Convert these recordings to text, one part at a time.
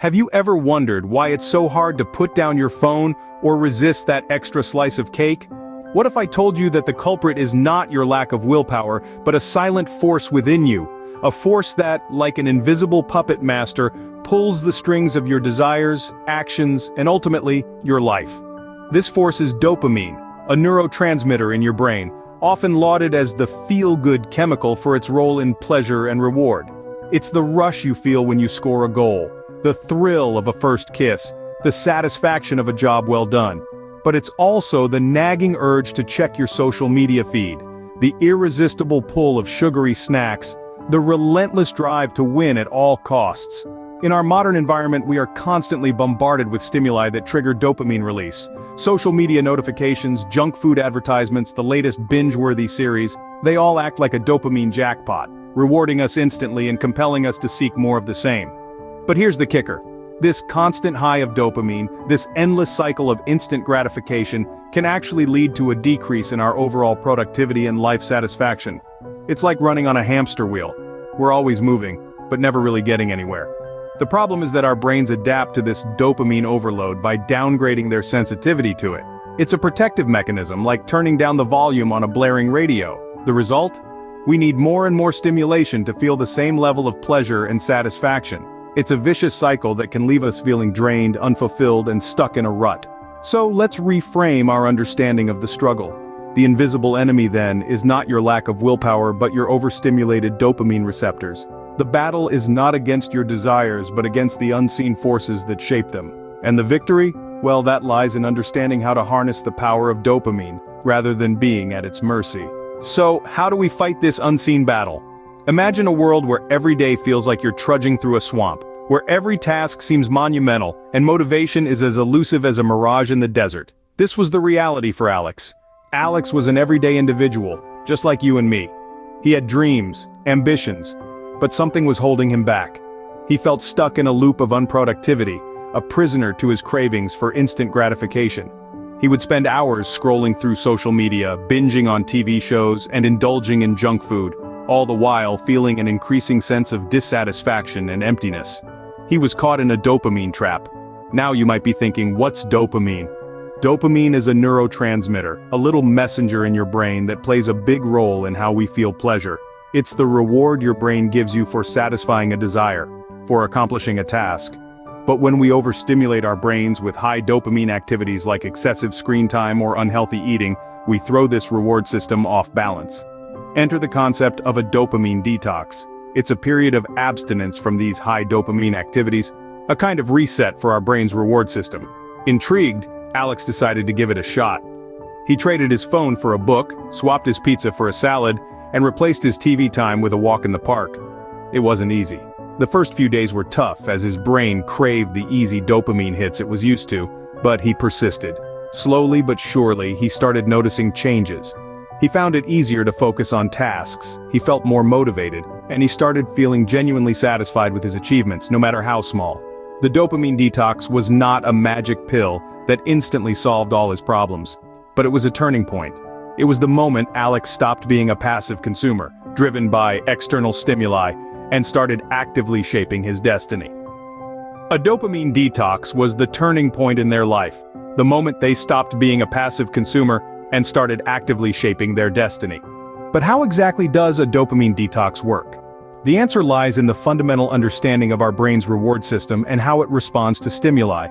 Have you ever wondered why it's so hard to put down your phone or resist that extra slice of cake? What if I told you that the culprit is not your lack of willpower, but a silent force within you? A force that, like an invisible puppet master, pulls the strings of your desires, actions, and ultimately, your life. This force is dopamine, a neurotransmitter in your brain, often lauded as the feel-good chemical for its role in pleasure and reward. It's the rush you feel when you score a goal, the thrill of a first kiss, the satisfaction of a job well done. But it's also the nagging urge to check your social media feed, the irresistible pull of sugary snacks, the relentless drive to win at all costs. In our modern environment, we are constantly bombarded with stimuli that trigger dopamine release. Social media notifications, junk food advertisements, the latest binge-worthy series, they all act like a dopamine jackpot, rewarding us instantly and compelling us to seek more of the same. But here's the kicker. This constant high of dopamine, this endless cycle of instant gratification, can actually lead to a decrease in our overall productivity and life satisfaction. It's like running on a hamster wheel. We're always moving, but never really getting anywhere. The problem is that our brains adapt to this dopamine overload by downgrading their sensitivity to it. It's a protective mechanism, like turning down the volume on a blaring radio. The result? We need more and more stimulation to feel the same level of pleasure and satisfaction. It's a vicious cycle that can leave us feeling drained, unfulfilled, and stuck in a rut. So let's reframe our understanding of the struggle. The invisible enemy, then, is not your lack of willpower but your overstimulated dopamine receptors. The battle is not against your desires but against the unseen forces that shape them. And the victory? Well, that lies in understanding how to harness the power of dopamine, rather than being at its mercy. So, how do we fight this unseen battle? Imagine a world where every day feels like you're trudging through a swamp, where every task seems monumental, and motivation is as elusive as a mirage in the desert. This was the reality for Alex. Alex was an everyday individual, just like you and me. He had dreams, ambitions, but something was holding him back. He felt stuck in a loop of unproductivity, a prisoner to his cravings for instant gratification. He would spend hours scrolling through social media, binging on TV shows, and indulging in junk food, all the while feeling an increasing sense of dissatisfaction and emptiness. He was caught in a dopamine trap. Now you might be thinking, what's dopamine? Dopamine is a neurotransmitter, a little messenger in your brain that plays a big role in how we feel pleasure. It's the reward your brain gives you for satisfying a desire, for accomplishing a task. But when we overstimulate our brains with high dopamine activities like excessive screen time or unhealthy eating, we throw this reward system off balance. Enter the concept of a dopamine detox. It's a period of abstinence from these high dopamine activities, a kind of reset for our brain's reward system. Intrigued, Alex decided to give it a shot. He traded his phone for a book, swapped his pizza for a salad, and replaced his TV time with a walk in the park. It wasn't easy. The first few days were tough as his brain craved the easy dopamine hits it was used to, but he persisted. Slowly but surely, he started noticing changes. He found it easier to focus on tasks, he felt more motivated, and he started feeling genuinely satisfied with his achievements, no matter how small. The dopamine detox was not a magic pill that instantly solved all his problems, but it was a turning point. It was the moment Alex stopped being a passive consumer, driven by external stimuli, and started actively shaping his destiny. A dopamine detox was the turning point in their life, the moment they stopped being a passive consumer and started actively shaping their destiny. But how exactly does a dopamine detox work? The answer lies in the fundamental understanding of our brain's reward system and how it responds to stimuli.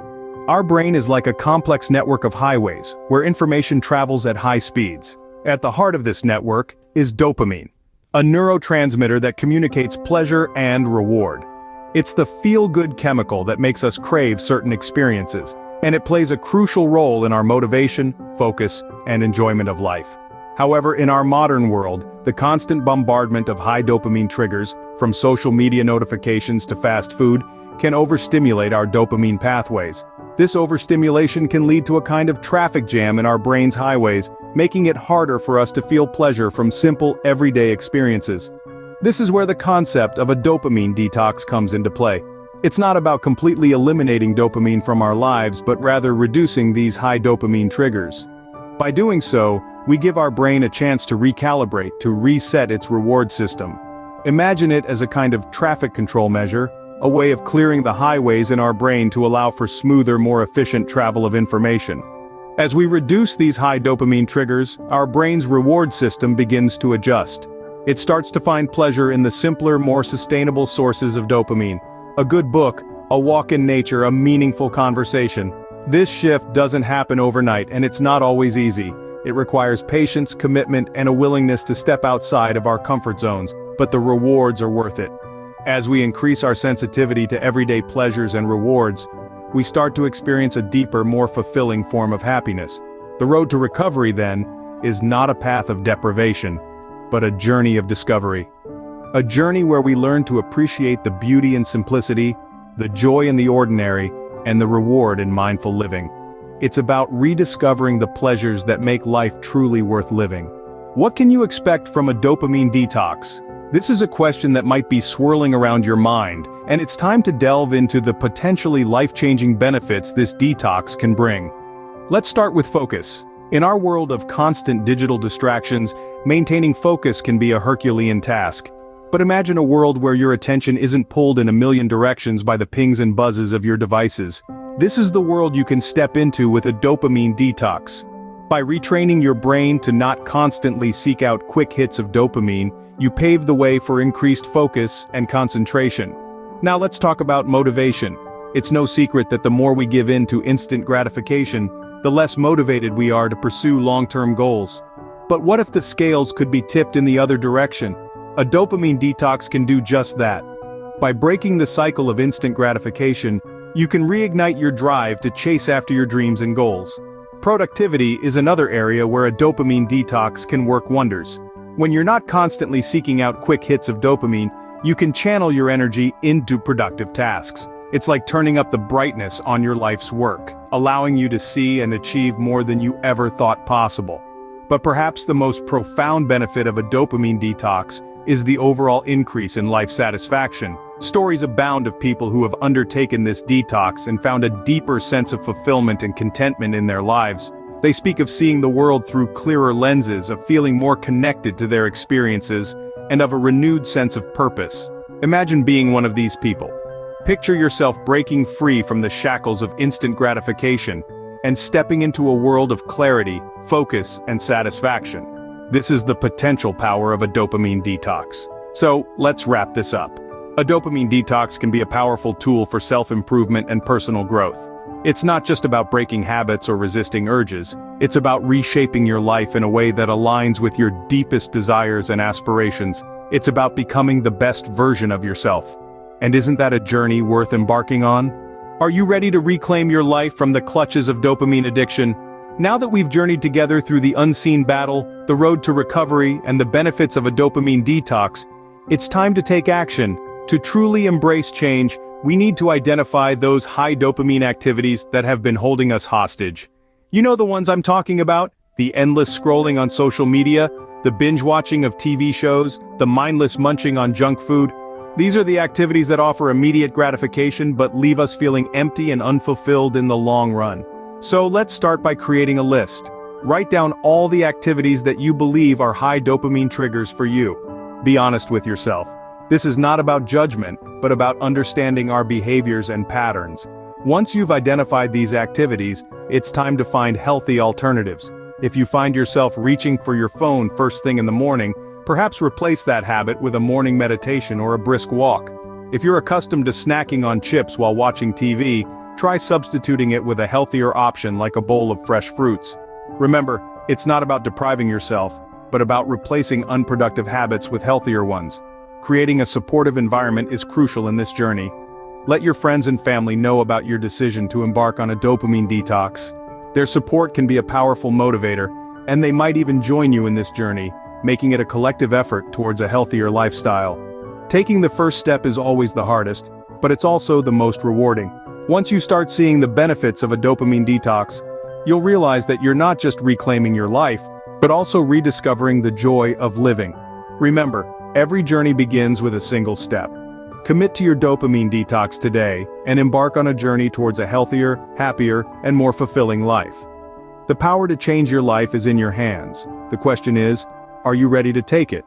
Our brain is like a complex network of highways, where information travels at high speeds. At the heart of this network is dopamine, a neurotransmitter that communicates pleasure and reward. It's the feel-good chemical that makes us crave certain experiences, and it plays a crucial role in our motivation, focus, and enjoyment of life. However, in our modern world, the constant bombardment of high dopamine triggers, from social media notifications to fast food, can overstimulate our dopamine pathways. This overstimulation can lead to a kind of traffic jam in our brain's highways, making it harder for us to feel pleasure from simple, everyday experiences. This is where the concept of a dopamine detox comes into play. It's not about completely eliminating dopamine from our lives, but rather reducing these high dopamine triggers. By doing so, we give our brain a chance to recalibrate, to reset its reward system. Imagine it as a kind of traffic control measure, a way of clearing the highways in our brain to allow for smoother, more efficient travel of information. As we reduce these high dopamine triggers, our brain's reward system begins to adjust. It starts to find pleasure in the simpler, more sustainable sources of dopamine. A good book, a walk in nature, a meaningful conversation. This shift doesn't happen overnight, and it's not always easy. It requires patience, commitment, and a willingness to step outside of our comfort zones, but the rewards are worth it. As we increase our sensitivity to everyday pleasures and rewards, we start to experience a deeper, more fulfilling form of happiness. The road to recovery, then, is not a path of deprivation, but a journey of discovery. A journey where we learn to appreciate the beauty and simplicity, the joy in the ordinary, and the reward in mindful living. It's about rediscovering the pleasures that make life truly worth living. What can you expect from a dopamine detox? This is a question that might be swirling around your mind, and it's time to delve into the potentially life-changing benefits this detox can bring. Let's start with focus. In our world of constant digital distractions, maintaining focus can be a Herculean task. But imagine a world where your attention isn't pulled in a million directions by the pings and buzzes of your devices. This is the world you can step into with a dopamine detox. By retraining your brain to not constantly seek out quick hits of dopamine, you pave the way for increased focus and concentration. Now let's talk about motivation. It's no secret that the more we give in to instant gratification, the less motivated we are to pursue long-term goals. But what if the scales could be tipped in the other direction? A dopamine detox can do just that. By breaking the cycle of instant gratification, you can reignite your drive to chase after your dreams and goals. Productivity is another area where a dopamine detox can work wonders. When you're not constantly seeking out quick hits of dopamine, you can channel your energy into productive tasks. It's like turning up the brightness on your life's work, allowing you to see and achieve more than you ever thought possible. But perhaps the most profound benefit of a dopamine detox is the overall increase in life satisfaction. Stories abound of people who have undertaken this detox and found a deeper sense of fulfillment and contentment in their lives. They speak of seeing the world through clearer lenses, of feeling more connected to their experiences, and of a renewed sense of purpose. Imagine being one of these people. Picture yourself breaking free from the shackles of instant gratification and stepping into a world of clarity, focus, and satisfaction. This is the potential power of a dopamine detox. So, let's wrap this up. A dopamine detox can be a powerful tool for self-improvement and personal growth. It's not just about breaking habits or resisting urges, it's about reshaping your life in a way that aligns with your deepest desires and aspirations. It's about becoming the best version of yourself. And isn't that a journey worth embarking on? Are you ready to reclaim your life from the clutches of dopamine addiction? Now that we've journeyed together through the unseen battle, the road to recovery, and the benefits of a dopamine detox, it's time to take action. To truly embrace change, we need to identify those high dopamine activities that have been holding us hostage. You know the ones I'm talking about? The endless scrolling on social media, the binge-watching of TV shows, the mindless munching on junk food. These are the activities that offer immediate gratification but leave us feeling empty and unfulfilled in the long run. So let's start by creating a list. Write down all the activities that you believe are high dopamine triggers for you. Be honest with yourself. This is not about judgment, but about understanding our behaviors and patterns. Once you've identified these activities, it's time to find healthy alternatives. If you find yourself reaching for your phone first thing in the morning, perhaps replace that habit with a morning meditation or a brisk walk. If you're accustomed to snacking on chips while watching TV, try substituting it with a healthier option like a bowl of fresh fruits. Remember, it's not about depriving yourself, but about replacing unproductive habits with healthier ones. Creating a supportive environment is crucial in this journey. Let your friends and family know about your decision to embark on a dopamine detox. Their support can be a powerful motivator, and they might even join you in this journey, making it a collective effort towards a healthier lifestyle. Taking the first step is always the hardest, but it's also the most rewarding. Once you start seeing the benefits of a dopamine detox, you'll realize that you're not just reclaiming your life, but also rediscovering the joy of living. Remember, every journey begins with a single step. Commit to your dopamine detox today and embark on a journey towards a healthier, happier, and more fulfilling life. The power to change your life is in your hands. The question is, are you ready to take it?